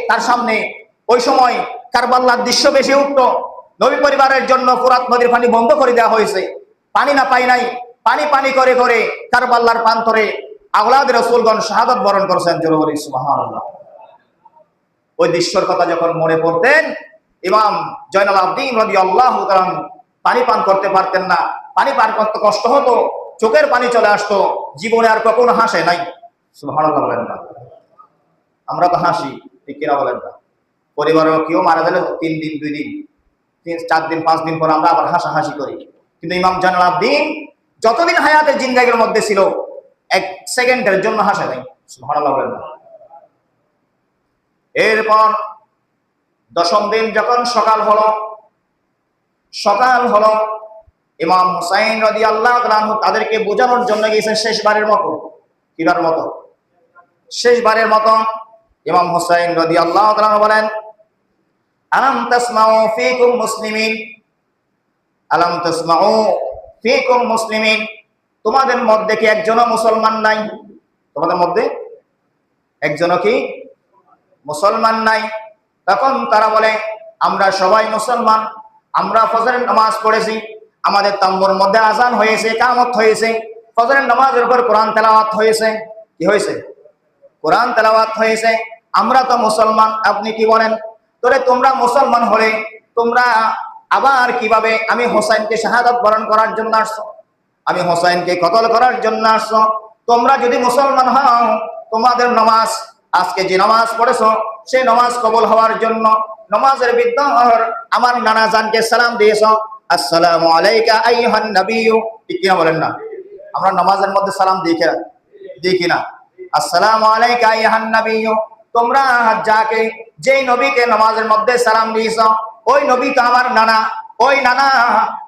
তার সামনে ওই সময় কারবালার দৃশ্য বেশি উঠত। নবী পরিবারের জন্য ফুরাত নদীর পানি বন্ধ করে দেওয়া হয়েছে। পানি না পাই নাই, পানি পানি করে করে কারবালার প্রান্তরে আওলাদ রাসূলগণ শাহাদাত বরণ করেছেন। জোরে বলি সুবহানাল্লাহ। ওই দৃশ্যের কথা যখন মনে পড়তেন, ইমাম জয়নুল আবদিন রাদিয়াল্লাহু তাআলা পানি পান করতে পারতেন না। পানি পান করতে কষ্ট হতো, চোখের পানি চলে আসতো। জীবনে আর কখনো হাসে নাই। সুবহানাল্লাহ বলেন না? আমরা তো হাসি, ঠিক কিনা বলেন না? পরিবারের কেউ মারা গেলে 3 দিন 2 দিন 4 দিন 5 দিন পর আমরা আবার হাসাহাসি করি। কিন্তু ইমাম জয়নুল আবদিন যতদিন হায়াতের জিন্দেগির মধ্যে ছিল, 1 সেকেন্ডের জন্য হাসে নাই। সুবহানাল্লাহ বলেন না? এরপর 10ম দিন যখন সকাল হলো, ইমাম হুসাইন রাদিয়াল্লাহু তাআলা তাদেরকে বোঝানোর জন্য গিয়েছেন শেষবারের মতো। কিবার মতো? শেষবারের মতো ইমাম হুসাইন রাদিয়াল্লাহু তাআলা বলেন, আলাম তাসমাউ ফীকুম মুসলিমিন, আলাম তাসমাউ ফীকুম মুসলিমিন, তোমাদের মধ্যে কি একজনও মুসলমান নাই? তোমাদের মধ্যে একজনও কি মুসলমান নাই? তখন তারা বলে, আমরা সবাই মুসলমান, আমরা ফজরের নামাজ পড়েছি, আমাদের তাম্বুর মধ্যে আযান হয়েছে, ইকামত হয়েছে, ফজরের নামাজের উপর কোরআন তেলাওয়াত হয়েছে। কি হয়েছে? কোরআন তেলাওয়াত হয়েছে। আমরা তো মুসলমান, আপনি কি বলেন? তোরে তোমরা মুসলমান হলে তোমরা আবার কিভাবে আমি হোসাইনকে শাহাদাত বরণ করার জন্য আসছো, আমি হোসাইনকে কতল করার জন্য আসছো? তোমরা যদি মুসলমান হও, তোমাদের নামাজ, আজকে যে নামাজ পড়েছো সেই নামাজ কবুল হওয়ার জন্য নামাজের ভিতর আমার নানা জানকে সালাম দিয়েছো, আসসালামু আলাইকা আইয়ুহান নাবিয়্যু। ঠিক কিনা বলেন না? আমরা নামাজের মধ্যে সালাম দিই কিনা? আসসালামু আলাইকা আইয়ুহান নাবিয়্যু। তোমরা যাকে, যেই নবীকে নামাজের মধ্যে সালাম দিয়েছো, ওই নবী তো আমার নানা। ওই নানা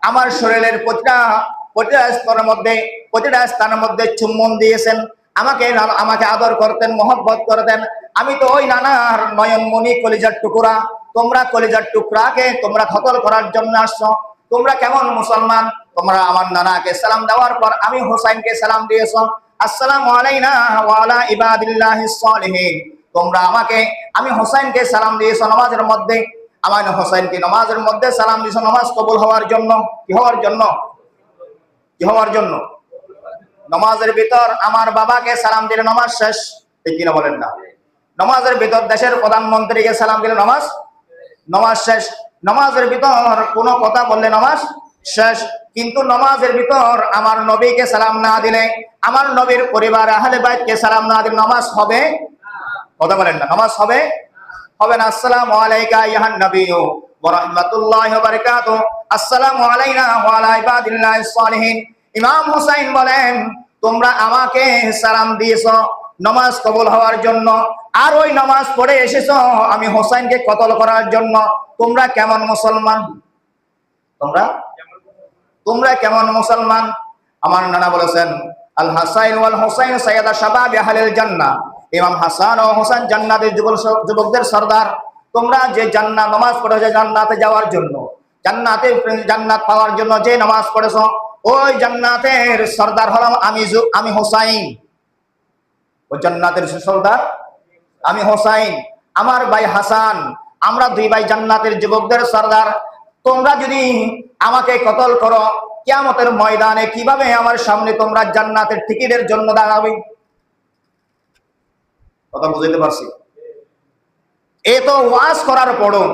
আমার শরীরের প্রতিটা স্তরের মধ্যে, প্রতিটা স্থানের মধ্যে চুম্বন দিয়েছেন, আমাকে আদর করতেন, মহব্বত করতেন। আমি তো ওই নানার নয়নমণি, কলিজার টুকরা। তোমরা কলিজার টুকরাকে তোমরা কতল করার জন্য আসছো। তোমরা কেমন মুসলমান? তোমরা আমার নানাকে সালাম দেওয়ার পর আমি হোসাইনকে সালাম দিয়েছো, আসসালামু আলাইনা ওয়া আলা ইবাদিল্লাহিস সালিহিন। তোমরা আমি হোসাইনকে সালাম দিয়েছো নামাজের মধ্যে, আমার হোসাইনকে নামাজের মধ্যে সালাম দিয়েছো নামাজ কবুল হওয়ার জন্য। কি হওয়ার জন্য? কি হওয়ার জন্য? নামাজের ভিতর আমার বাবাকে সালাম দিলে নামাজ শেষ। ঠিক কিনা বলেন না? নামাজের ভিতর দেশের প্রধানমন্ত্রীকে সালাম দিলে নামাজ শেষ। নামাজের ভিতর কোনো কথা বললে নামাজ শেষ। কিন্তু নামাজের ভিতর আমার নবীকে সালাম না দিলে, আমার নবীর পরিবার আহলে বাইতকে সালাম না দিলে নামাজ হবে? কথা বলেন না? নামাজ হবে না। আসসালামু আলাইকা আইয়ুহান নাবিয়্যু ওয়া রাহমাতুল্লাহি ওয়া বারাকাতুহু, আসসালামু আলাইনা ওয়া আলা ইবাদিল্লাহিস সালিহিন। ইমাম হুসাইন বলেন, তোমরা আমাকে সালাম দিয়েছো নামাজ কবুল হওয়ার জন্য, আর ওই নামাজ পড়ে এসেছো আমি হোসাইনকে কতল করার জন্য। তোমরা কেমন মুসলমান? তোমরা কেমন মুসলমান? আমার নানা বলেছেন, আল হাসাইন ওয়াল হুসাইন সাইয়্যিদা শাবাবি আহলিল জান্নাহ। ইমাম হাসান ও হোসেন জান্নাতের যুবকদের সরদার। তোমরা যে জান্নাত নামাজ পড়েছো জান্নাতে যাওয়ার জন্য, জান্নাত পাওয়ার জন্য যে নামাজ পড়েছো, ওই জান্নাতের সরদার হলাম আমি হোসাইন। ওই জান্নাতের সরদার আমি হোসাইন, আমার ভাই হাসান। আমরা 2 ভাই জান্নাতের যুবকদের সরদার। তোমরা যদি আমাকে কতল করো, কিয়ামতের ময়দানে কিভাবে আমার সামনে তোমরা জান্নাতের টিকিটের জন্য দাঁড়াবে? কথা বুঝতে পারছি? এত ওয়াজ করার পরও,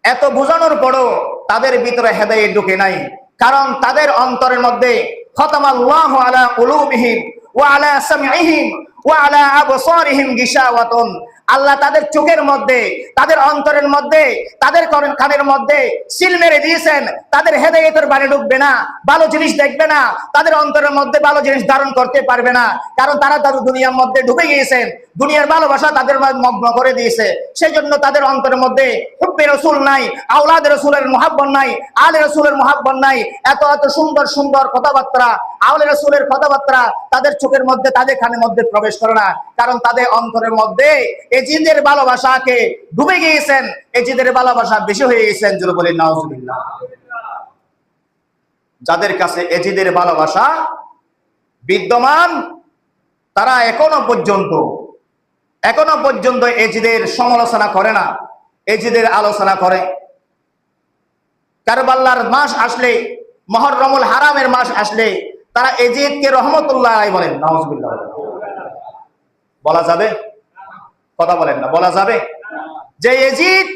এত বোঝানোর পরও তাদের ভিতরে হেদায়েত ঢুকে নাই। কারণ তাদের অন্তরের মধ্যে খতামাল্লাহু আলা কুলুবিহিম ওয়া আলা সামঈহিম ওয়া আলা আবসারিহিম গিশাওয়াতুন। আল্লাহ তাদের চোখের মধ্যে, তাদের অন্তরের মধ্যে, তাদের কানের মধ্যে সিল মেরে দিয়েছেন। তাদের হেদায়েতের বাণী ঢুকবে না, ভালো জিনিস দেখবে না, তাদের অন্তরের মধ্যে ভালো জিনিস ধারণ করতে পারবে না। কারণ তারা দুনিয়ার মধ্যে ডুবে গিয়েছেন, দুনিয়ার ভালোবাসা তাদের মগ্ন করে দিয়েছে। সেই জন্য তাদের অন্তরের মধ্যে হুব্বে রাসূল নাই, আওলাদ রাসূলের মুহাব্বত নাই, আলে রাসূলের মুহাব্বত নাই। এত এত সুন্দর সুন্দর কথাবার্তা, আলে রাসূলের কথাবার্তা তাদের চোখের মধ্যে, তাদের কানের মধ্যে প্রবেশ করে না। কারণ তাদের অন্তরের মধ্যে এজিদের ভালোবাসাকে ডুবে গিয়েছেন, এজিদের ভালোবাসা বেশি হয়ে গেছেন। জোরে বলেন নাউজুবিল্লাহ। যাদের কাছে এজিদের ভালোবাসা বিদ্যমান, তারা এখনো পর্যন্ত এখনো পর্যন্ত এজিদের সমালোচনা করে না, এজিদের আলোচনা করে। কারবালার মাস আসলে, মুহররমুল হারামের মাস আসলে তারা এজিদকে রহমতুল্লাহ আলাইহি বলেন। নাউজুবিল্লাহ। বলা যাবে? কথা বলেন না, বলা যাবে যে এজিদ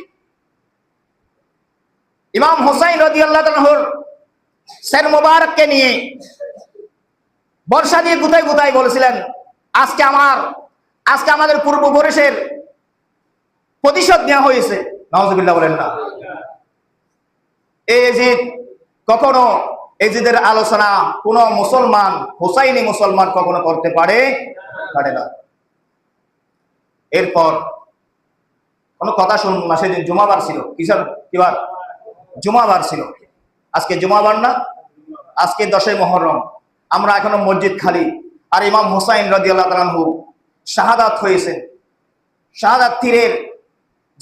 ইমাম হুসাইন রাদিয়াল্লাহু তাআলার সের মুবারককে নিয়ে বর্ষা দিয়ে গুতাই গুতাই বলেছিলেন, আজকে আমাদের পূর্বপুরুষের প্রতিশোধ নেওয়া হয়েছে। নাউজুবিল্লাহ বলেন না। এই এজিদ কখনো, এজিদের আলোচনা কোন মুসলমান, হুসাইনি মুসলমান কখনো করতে পারে না। এরপর কোন কথা শুনুন না, সেদিন জুমাবার ছিল। কিবার? জুমাবার ছিল। আজকে জুমাবার না, আজকে 10ই মুহররম। আমরা এখনো মসজিদ খালি, আর ইমাম হুসাইন রাদিয়াল্লাহু তাআলা আনহু শাহাদাত হয়েছেন। শাহাদাত তীরের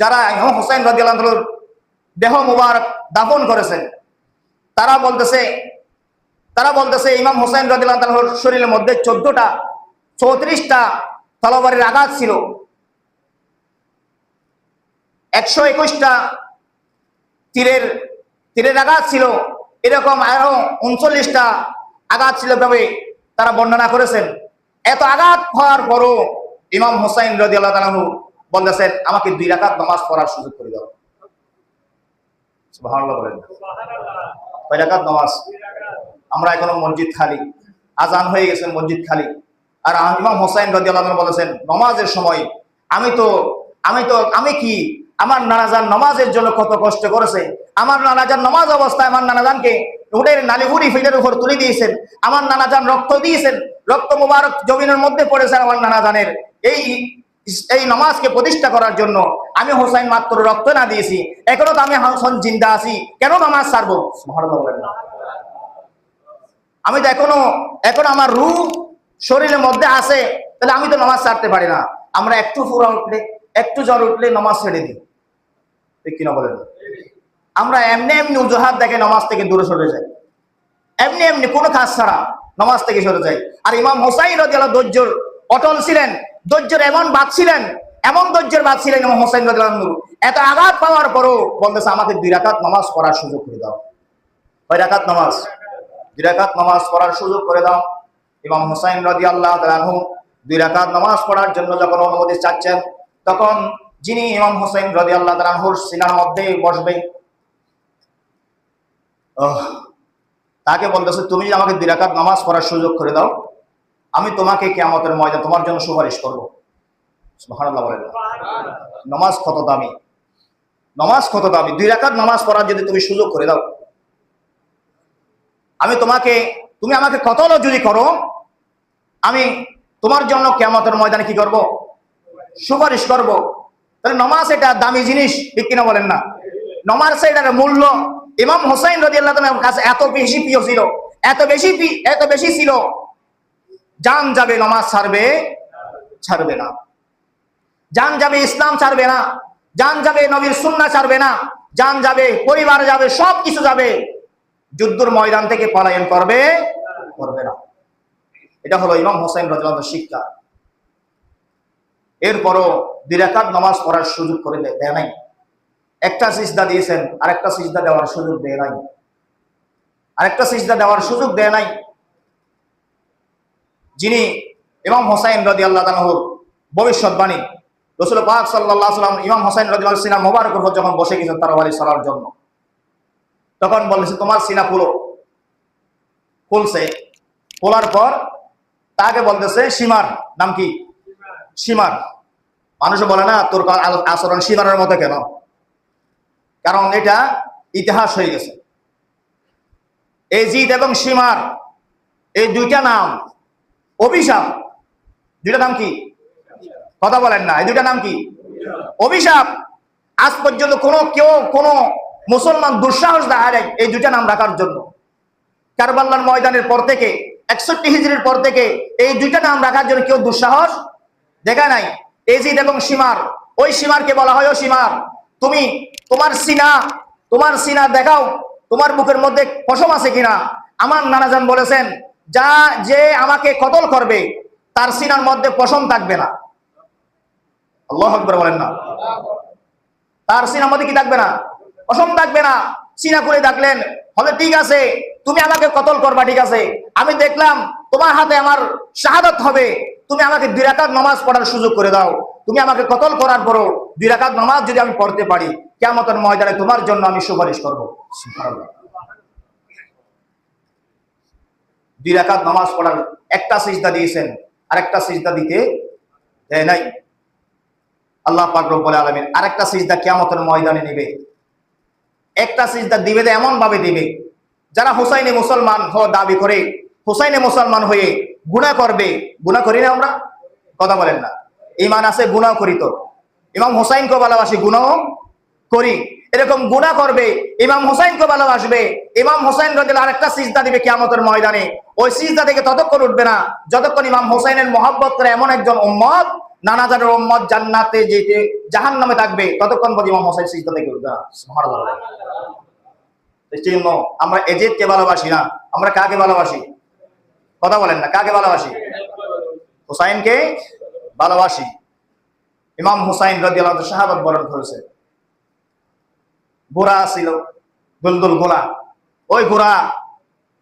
যারা ইমাম হুসাইন রাদিয়াল্লাহু তাআলার দেহ মুবারক দাফন করেছেন, তারা বলতেছে ইমাম হুসাইন রাদিয়াল্লাহু তাআলার শরীরের মধ্যে 34টা তলবারের আঘাত ছিল, 121টা তীরের আঘাত ছিল, এরকম আরো 39টা আঘাত ছিল ভাবে তারা বর্ণনা করেছেন। এত আঘাত হওয়ার পরও ইমাম হুসাইন রাদিয়াল্লাহু তাআলা বলতেছেন, আমাকে 2 রাকাত নামাজ পড়ার সুযোগ করে দাও। সুবহানাল্লাহ বলেন। কয় রাকাত নামাজ? আমরা এখনো মসজিদ খালি, আজান হয়ে গেছে, মসজিদ খালি। আর ইমাম হুসাইন রাদিয়াল্লাহু তাআলা বলেছেন, নামাজের সময় আমি কি আমার নানাজান নামাজের জন্য কত কষ্ট করেছে। আমার নানাজান নামাজ অবস্থায় আমার নানাজানকে উটের নালিভুরি ফিটের উপর তুলে দিয়েছেন। আমার নানাজান রক্ত দিয়েছেন, রক্ত মুবারক জমিনের মধ্যে পড়েছে আমার নানাজানের। এই নামাজকে প্রতিষ্ঠা করার জন্য আমি হুসাইন মাত্র রক্ত না দিয়েছি, এখনো তো আমি হাসান জিন্দা আছি, কেন নামাজ ছাড়বো? সুবহানাল্লাহ বলেন না। আমি তো এখনো আমার রূহ শরীরের মধ্যে আছে, তাহলে আমি তো নামাজ ছাড়তে পারি না। আমরা একটু ফুরা উঠলে, একটু জ্বর উঠলে নামাজ ছেড়ে দিই, ঠিক কিনা বলেন? আমরা এমনি অজুহাত দেখে নামাজ থেকে দূরে সরে যাই, এমনি কোনো কাজ ছাড়া নামাজ থেকে সরে যাই। আর ইমাম হুসাইন রাদিয়াল্লাহু ধৈর্যের অটল ছিলেন, ধৈর্যের এমন ধৈর্যের বাদ ছিলেন ইমাম হুসাইন রাদিয়াল্লাহু। এত আঘাত পাওয়ার পরও বলতেছে, আমাকে 2 রাকাত নামাজ পড়ার সুযোগ করে দাও। কয় রাকাত নামাজ? 2 রাকাত নামাজ পড়ার সুযোগ করে দাও। ইমাম হুসাইন রাদিয়াল্লাহু তাআলা 2 রাকাত নামাজ পড়ার জন্য যখন অনুমতি চাচ্ছেন, তখন যিনি ইমাম হুসাইন রাদিয়াল্লাহু তাআলা সিনার মধ্যে বসবে, তাকে বলতেছে, তুমি যদি আমাকে 2 রাকাত নামাজ পড়ার সুযোগ করে দাও, আমি তোমাকে কিয়ামতের ময়দানে তোমার জন্য সুপারিশ করব। সুবহানাল্লাহ বলেন। নামাজ কত দামি, নামাজ কত দামি। 2 রাকাত নামাজ পড়ার যদি তুমি সুযোগ করে দাও, তুমি আমাকে কতল যদি করো, আমি তোমার জন্য কিয়ামতের ময়দানে কি করব? সুপারিশ করব। তাহলে নামাজ এটা দামি জিনিস, ঠিক কিনা বলেন না? নামাজ এটার মূল্য ইমাম হুসাইন রাদিয়াল্লাহু তাআলার কাছে এত বেশি প্রিয় ছিল, এত বেশি ছিল, জান যাবে নামাজ ছাড়বে না, জান যাবে ইসলাম ছাড়বে না, জান যাবে নবীর সুন্নাহ ছাড়বে না, জান যাবে, পরিবার যাবে, সব কিছু যাবে, যুদ্ধের ময়দান থেকে পলায়ন করবে না। এটা হলো ইমাম হুসাইন রাদিয়াল্লাহু তাআলার শিক্ষা। এরপরও 2 রাকাত নামাজ পড়ার সুযোগ করে দেয় নাই। একটা সিজদা দিয়েছেন, আরেকটা সিজদা দেওয়ার সুযোগ দেয় নাই, আরেকটা সিজদা দেওয়ার সুযোগ দেয় নাই। যিনি ইমাম হুসাইন রাদিয়াল্লাহু তাআলার ভবিষ্যৎবাণী, রাসূল পাক সাল্লাল্লাহু আলাইহি ওয়াসাল্লাম ইমাম হুসাইন রাদিয়াল্লাহু তাআলা সিনা মোবারকের উপর যখন বসে গেছেন তারাওয়ালি সালার জন্য, তখন বলেছে, তোমার সিনা খুলছে। খোলার পর তাকে বলতেছে, সীমার নাম কি? সীমার। মানুষে বলে না, তোর আচরণ সীমারের মতো কেন? কারণ এটা ইতিহাস হয়ে গেছে। এজিদ এবং সীমার এই 2টা নাম অভিশাপ। 2টা নাম কি? কথা বলেন না। এই 2টা নাম কি? অভিশাপ। আজ পর্যন্ত কোন মুসলমান দুঃসাহস দেখায় নাই এই 2টা নাম রাখার জন্য। কারবালার ময়দানের পর থেকে, 61 হিজরির পর থেকে এই 2টা নাম রাখার জন্য কেউ দুঃসাহস দেখা নাই। এজিদ এবং সীমার। ওই সীমারকে বলা হয়, ও সীমার, তুমি তোমার সিনা দেখাও, তোমার বুকের মধ্যে পশম আছে কিনা। আমার নানাজান বলেছেন, যে আমাকে কতল করবে তার সিনার মধ্যে পশম থাকবে না। আল্লাহু আকবার বলেন না। তার সিনার মধ্যে কি থাকবে না? পশম থাকবে না। সিনা করে ডাকলেন, হবে ঠিক আছে, তুমি আমাকে কতল করবা, ঠিক আছে, আমি দেখলাম তোমার হাতে আমার শাহাদাত হবে, তুমি আমাকে 2 রাকাত নামাজ পড়ার সুযোগ করে দাও। তুমি আমাকে কতল করার পরও 2 রাকাত নামাজ যদি আমি পড়তে পারি, কিয়ামতের ময়দানে তোমার জন্য আমি সুপারিশ করব। সুবহানাল্লাহ। 2 রাকাত নামাজ পড়ার একটা সিজদা দিয়েছেন, আরেকটা সিজদা দিতে দেয় নাই। আল্লাহ পাক রব্বুল আলামিন আরেকটা সিজদা কিয়ামতের ময়দানে নেবে। একটা সিজদা দিবে, এমন ভাবে দিবে, যারা হুসাইনে মুসলমান হওয়ার দাবি করে, হুসাইনে মুসলমান হয়ে গুনাহ করবে। গুনাহ করি না আমরা? কথা বলেন না। ঈমান আছে, গুনাহ করি তো। ইমাম হুসাইনকে ভালোবাসি, গুনাহ করি। এরকম গুনাহ করবে, ইমাম হুসাইনকে ভালোবাসবে, ইমাম হুসাইন রাদিয়াল্লাহু আরেকটা সিজদা দিবে কিয়ামতের ময়দানে। ওই সিজদা থেকে ততক্ষণ উঠবে না যতক্ষণ ইমাম হুসাইনের মহব্বত করে এমন একজন উম্মত, নানা জাতের উম্মত জান্নাতে যেতে জাহান্নামে থাকবে, ততক্ষণ পর্যন্ত ইমাম হুসাইন সিজদা থেকে উঠবে না। সুবহানাল্লাহ। চিহ্ন, আমরা এজিদকে ভালোবাসি না, আমরা কাকে ভালোবাসি? কথা বলেন না, কাকে ভালোবাসি? হুসাইনকে ভালোবাসি। ইমাম হুসাইন রাদিয়াল্লাহু আনহু শাহাদাত বরণ করেছে। গোরা ছিল, দুলদুল গোলা। ওই গোরা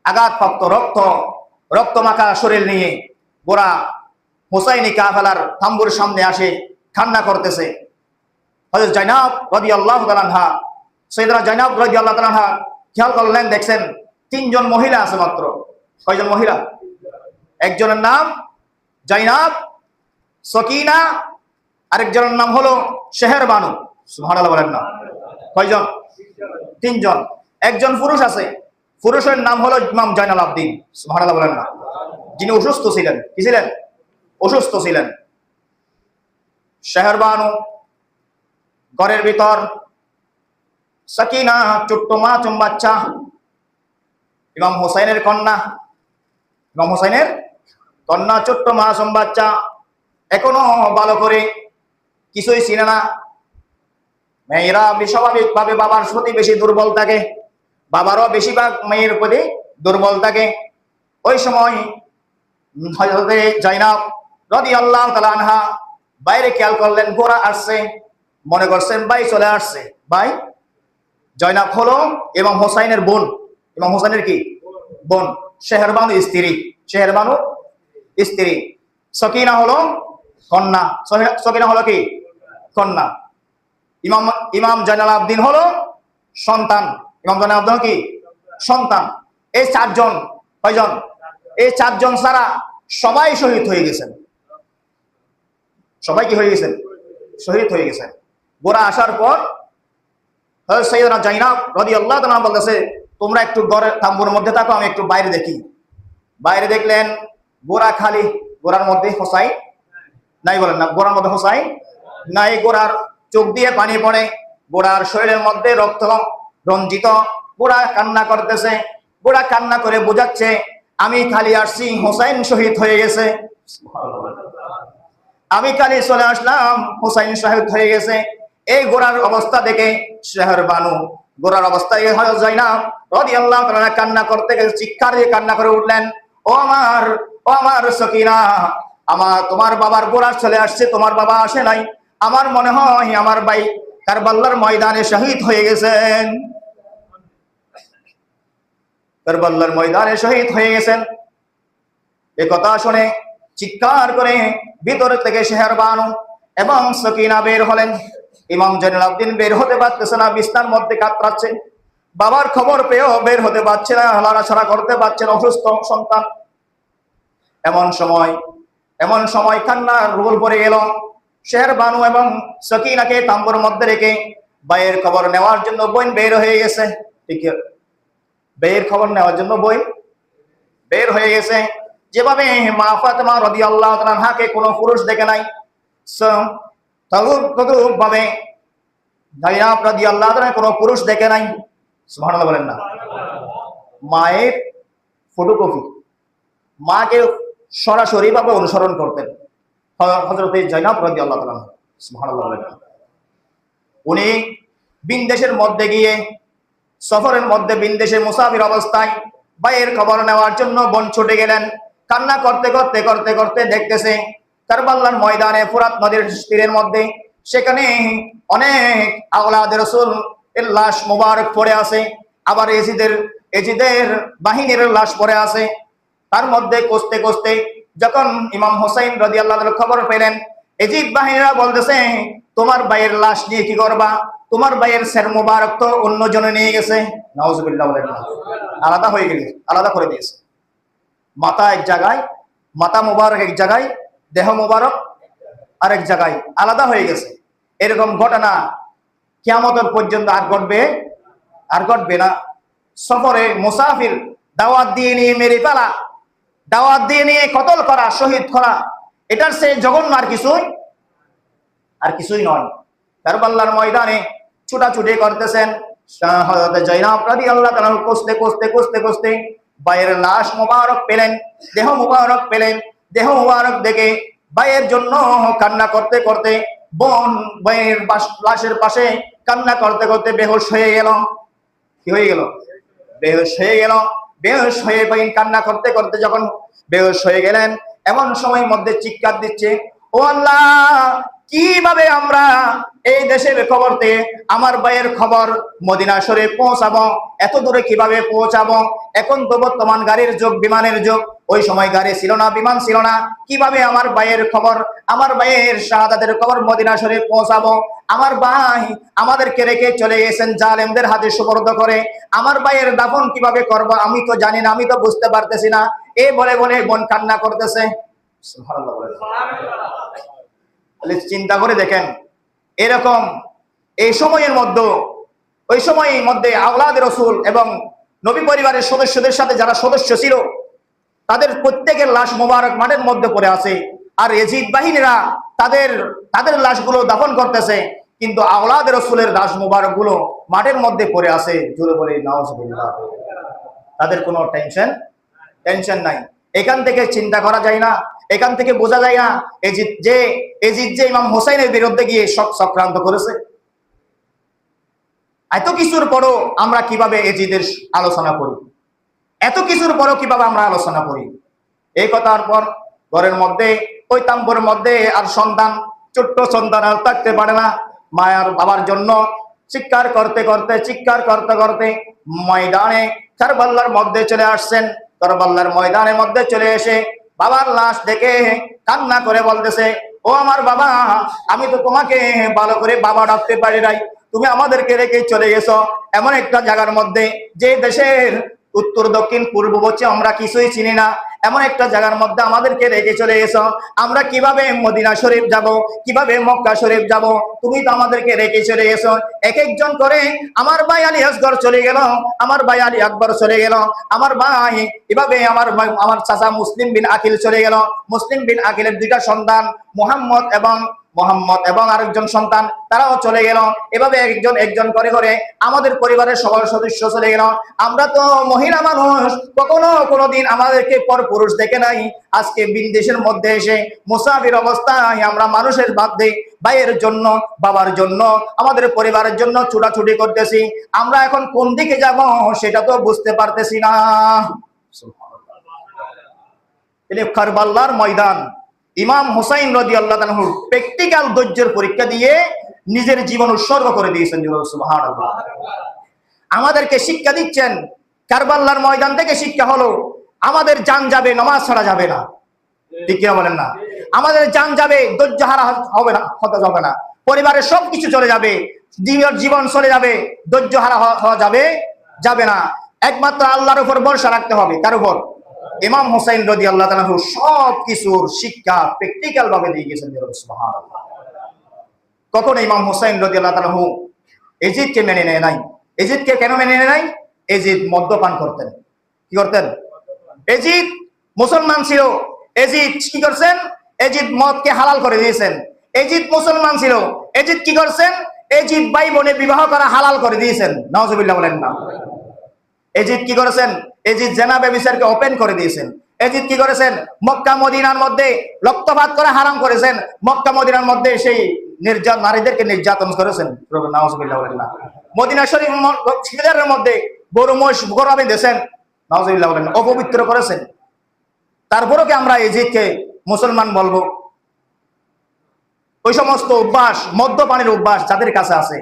আঘাতপ্রাপ্ত, রক্ত মাখা শরীর নিয়ে গোরা হুসাইনি কাফেলার থাম্বুর সামনে আসে, কান্না করতেছে। হযরত জাইনাব রাদিয়াল্লাহু তাআলা আনহা, সাইয়েদা জাইনাব রাদিয়াল্লাহু তাআলা আনহা খেয়াল করলেন, দেখছেন 3 জন মহিলা আছে মাত্র। কয়জন মহিলা? একজনের নাম জাইনাব, সকিনা, আরেকজনের নাম হলো শেহের বানু। সুবহানাল্লাহ বলেন না। কয়জন? 3 জন। একজন পুরুষ আছে, পুরুষের নাম হলো ইমাম জাইনাল আবদিন। সুবহানাল্লাহ বলেন না। যিনি অসুস্থ ছিলেন। কি ছিলেন? অসুস্থ ছিলেন। শেহের বানু ঘরের ভিতর, সকিনা ছোট্ট মাসুম বাচ্চা, ইমাম হুসাইনের কন্যা, ইমাম হুসাইনের কন্যা, ছোট্ট মাসুম বাচ্চা, এখনো ভালো করে কিছুই চিনে না। মেয়েরা স্বাভাবিকভাবে বাবার প্রতি বেশি দুর্বল থাকে, বাবারও বেশিরভাগ মেয়ের প্রতি দুর্বল থাকে। ওই সময় হযরতে জাইনাব রাদিয়াল্লাহু তাআলা আনহা বাইরে খেয়াল করলেন, গোরা আসছে, মনে করছেন ভাই চলে আসছে। ভাই জয়নাব হলো ইমাম হুসাইনের বোন। ইমাম হুসাইনের কি বোন? শেহের বানু স্ত্রী। শেহের বানু স্ত্রী। সকিনা হলো কন্যা। সকিনা হলো কি? কন্যা। ইমাম জাইনাল আবদিন হলো সন্তান। ইমাম জাইনাল আবদিন কি? সন্তান। এই 4 জন, কয়জন? এই 4 জন ছাড়া সবাই শহীদ হয়ে গেছেন। সবাই কি হয়ে গেছেন? শহীদ হয়ে গেছেন। গোরা আসার পর সাইয়েদনা জাইনাব রাদিয়াল্লাহু তাআলা বলতেছে, তোমরা একটু ঘরের তাম্বুর মধ্যে থাকো, আমি একটু বাইরে দেখি। বাইরে দেখলেন গোরা খালি। গোরার মধ্যে হুসাইন নাই। বলেন না, গোরার মধ্যে হুসাইন নাই। গোরার চোখ দিয়ে পানি পড়ে, গোরার শরীরের মধ্যে রক্ত রঞ্জিত। গোরা কান্না করতেছে। গোরা কান্না করে বোঝাচ্ছে, আমি খালি আসছি, হুসাইন শহীদ হয়ে গেছে। আমি খালি চলে আসলাম, হুসাইন শহীদ হয়ে গেছে। এই গোরার অবস্থা দেখে শেহের বানু, গোরার অবস্থা হযরত জাইনাব রাদিয়াল্লাহু তাআলা কান্না করতে গেছে, চিৎকার দিয়ে কান্না করে উঠলেন, ও আমার সকিনা, তোমার বাবার গোরা চলে আসছে, তোমার বাবা আসে নাই। আমার মনে হয় আমার ভাই কারবালার ময়দানে শহীদ হয়ে গেছেন। কারবালার ময়দানে শহীদ হয়ে গেছেন। এ কথা শুনে চিৎকার করে ভিতর থেকে শেহের বানু এবং সকিনা বের হলেন। ইমাম জাইনাল আবদিন বের হতে পারতেছে না, বিছনার মধ্যে কাতরাচ্ছে। বাবার খবর পেয়েও বের হতে পারছে না, লড়াছড়া করতে পারছে না, অসুস্থ সন্তান। এমন সময় কান্নার রোল পড়ে গেল। শেহের বানু এবং সকিনাকে তাম্বুর মধ্যে রেখে ভাইয়ের খবর নেওয়ার জন্য বোন বের হয়ে গেছে। ঠিক, ভাইয়ের খবর নেওয়ার জন্য বোন বের হয়ে গেছে। যেভাবে মা ফাতেমা রাদিয়াল্লাহু তাআলা আনহাকে কোনো পুরুষ দেখে নাই, তদ্রূপভাবে জাইনাব রাদিয়াল্লাহু তাআলা কোনো পুরুষ দেখে নাই। সুবহানাল্লাহ বলেন না। মায়ের ফটোকপি, মাকে সরাসরি ভাবে অনুসরণ করতেন হযরতে জাইনাব রাদিয়াল্লাহু তাআলা। সুবহানাল্লাহ বলেন না। উনি বিনদেশের মধ্যে গিয়ে, সফরের মধ্যে বিনদেশে মুসাফির অবস্থায় ভাইয়ের খবর নেওয়ার জন্য বোন ছুটে গেলেন। কান্না করতে করতে দেখতেছে কারবালার ময়দানে ফুরাত নদীর তীরের মধ্যে, সেখানে অনেক আওলাদ রাসূল এর লাশ মোবারক পড়ে আছে, আবার এজিদের বাহিনীর লাশ পড়ে আছে। তার মধ্যে কষতে কষতে যখন ইমাম হোসেন রাদিয়াল্লাহু আনহু খবর পেলেন, এজিদ বাহিনীরা বলতেছে, তোমার ভাইয়ের লাশ নিয়ে কি করবা? তোমার ভাইয়ের সের মোবারক তো অন্য জনে নিয়ে গেছে। নাউজুবিল্লাহ বলেন না, আলাদা হয়ে গেল, আলাদা করে দিয়েছে। মাথা এক জায়গায়, মাথা মোবারক এক জায়গায়, দেহ মোবারক আরেক জায়গায়, আলাদা হয়ে গেছে। এরকম ঘটনা কিয়ামতের পর্যন্ত আর ঘটবে না। সফরে মুসাফির দাওয়াত দিয়ে নিয়ে মেরে ফেলা, দাওয়াত দিয়ে নিয়ে কতল করা, শহীদ করা, এটার সে জঘন্য আর কিছুই নয়। কারবালার ময়দানে ছুটাছুটি করতেছেন হযরত জাইনাব রাদিয়াল্লাহু তাআলা, কষতে কষতে কষতে কষতে ভাইয়ের লাশ মোবারক পেলেন, দেহ মোবারক পেলেন। দেহ মোবারক দেখে ভাইয়ের জন্য কান্না করতে করতে বোন ভাইয়ের লাশের পাশে কান্না করতে করতে বেহুশ হয়ে গেল। কি হয়ে গেল? বেহুশ হয়ে গেল। বেহুশ হয়ে ভাই কান্না করতে করতে যখন বেহুশ হয়ে গেলেন, এমন সময়ের মধ্যে চিৎকার দিচ্ছে, ও আল্লাহ, কিভাবে আমরা এই দেশের খবরতে আমার ভাইয়ের খবর মদিনা শরীফ পৌঁছাবো? এত দূরে কিভাবে পৌঁছাবো? এখন তো বর্তমান গাড়ির যুগ, বিমানের যুগ, ওই সময় গাড়ি ছিল না, বিমান ছিল না। কিভাবে আমার ভাইয়ের খবর, আমার ভাইয়ের শাহাদাতের খবর মদিনা শরীফ পৌঁছাবো? আমার ভাই আমাদেরকে রেখে চলে গেছেন জালেমদের হাতে সুপর্দ করে। আমার ভাইয়ের দাফন কিভাবে করব আমি তো জানি না, আমি তো বুঝতে পারতেছি না। এই বলে বলে বোন কান্না করতেছে। সুবহানাল্লাহ। চিন্তা করে দেখেন, এরকম এই সময়ের মধ্যে, ওই সময়ের মধ্যে আওলাদ রাসূল এবং নবী পরিবারের সদস্যদের সাথে যারা সদস্য ছিল, তাদের প্রত্যেকের লাশ মোবারক মাঠের মধ্যে পড়ে আছে। আর এজিদ বাহিনীরা তাদের লাশগুলো দাফন করতেছে, কিন্তু আওলাদ রাসূলের লাশ মোবারক গুলো মাঠের মধ্যে পড়ে আছে। জোরে বলে নাউজুবিল্লাহ। তাদের কোনো টেনশন নাই। এখান থেকে চিন্তা করা যায় না, এখান থেকে বোঝা যায় না এজিদ যে ইমাম হোসেনের বিরুদ্ধে গিয়ে চক্রান্ত করেছে। এত কিছুর পরও আমরা কিভাবে এজিদের আলোচনা করি? এত কিছুর পরও কিভাবে আমরা আলোচনা করি? এই কথার পর ঘরের মধ্যে, ওই তাম্বুর মধ্যে আর সন্তান, ছোট্ট সন্তান আর থাকতে পারে না। মায়ার বাবার জন্য চিৎকার করতে করতে ময়দানে কারবালার মধ্যে চলে আসছেন। কারবালার ময়দানের মধ্যে চলে এসে বাবার লাশ দেখে কান্না করে বলতেছে, ও আমার বাবা, আমি তো তোমাকে ভালো করে বাবা ডাকতে পারি নাই, তুমি আমাদেরকে রেখে চলে গেছো এমন একটা জায়গার মধ্যে, যে দেশের উত্তর দক্ষিণ পূর্ব পশ্চিম আমরা কিছুই চিনি না, এমন একটা জায়গার মধ্যে আমাদেরকে রেখে চলে গেছো। আমরা কিভাবে মদিনা শরীফ যাব, কিভাবে মক্কা শরীফ যাব? তুমি তো আমাদেরকে রেখে চলে গেছো। এক একজন করে আমার ভাই আলী আসগর চলে গেল, আমার ভাই আলী আকবর চলে গেল, আমার ভাই এভাবে আমার চাচা মুসলিম বিন আকিল চলে গেল। মুসলিম বিন আকিলের দুইটা সন্তান মোহাম্মদ এবং আরেকজন সন্তান, তারাও চলে গেল। এভাবে একজন করে করে আমাদের পরিবারের সকল সদস্য চলে গেল। আমরা তো মহিলা মানুষ, কোনোদিন আমাদেরকে পর পুরুষ দেখে নাই। আজকে বিদেশের মধ্যে এসে মুসাফির অবস্থায় আমরা মানুষের বাদে ভাইয়ের জন্য, বাবার জন্য, আমাদের পরিবারের জন্য ছুটাছুটি করতেছি। আমরা এখন কোন দিকে যাব সেটা তো বুঝতে পারতেছি না। কারবালার ময়দান, ইমাম হুসাইন রাদিয়াল্লাহু তাআলা প্র্যাকটিক্যাল ধৈর্যের পরীক্ষা দিয়ে নিজের জীবন উৎসর্গ করে দিয়েছেন। সুবহানাল্লাহ। আমাদেরকে শিক্ষা দিচ্ছেন। কারবালার ময়দান থেকে শিক্ষা হলো, আমাদের জান যাবে, নামাজ ছাড়া যাবে না। ঠিক কিনা বলেন না? আমাদের জান যাবে, ধৈর্য হারা হবে না, হতে যাবে না। পরিবারের সবকিছু চলে যাবে, জীবন চলে যাবে, ধৈর্য হারা হওয়া যাবে না। একমাত্র আল্লাহর উপর ভরসা রাখতে হবে। কার উপর? ইমাম হুসাইন রাদিয়াল্লাহু তাআলা সব কিছুর শিক্ষা প্র্যাকটিক্যাল ভাবে দিয়ে গেছেন। সুবহানাল্লাহ। কখন ইমাম হুসাইন রাদিয়াল্লাহু তাআলা এজিদকে মেনে নেয় নাই? এজিদকে কেন মেনে নেয় নাই? এজিদ মদ্যপান করতেন। কি করতেন? এজিদ মুসলমান ছিল, এজিদ কি করছেন? এজিদ মদকে হালাল করে দিয়েছেন। এজিদ মুসলমান ছিল, এজিদ কি করছেন? এজিদ ভাই বোনে বিবাহ করা হালাল করে দিয়েছেন। নাউজুবিল্লাহ বলেন না। এজিদ কি করেছেন? এজিদ জেনা ব্যভিচারকে ওপেন করে দিয়েছেন। এজিদ কি করেছেন? মক্কা মদিনার মধ্যে রক্তপাত করে হারাম করেছেন। মক্কা মদিনার মধ্যে সেই নারীদেরকে নির্যাতন করেছেন। নাউজুবিল্লাহ বলেন না। মদিনা শরীফের মধ্যে গরু মহিষ গরমে দিয়েছেন। নাউজুবিল্লাহ বলেন না। অপবিত্র করেছেন। তারপরও কি আমরা এজিদকে মুসলমান বলবো? ওই সমস্ত অভ্যাস, মদ্যপানের অভ্যাস যাদের কাছে আছে,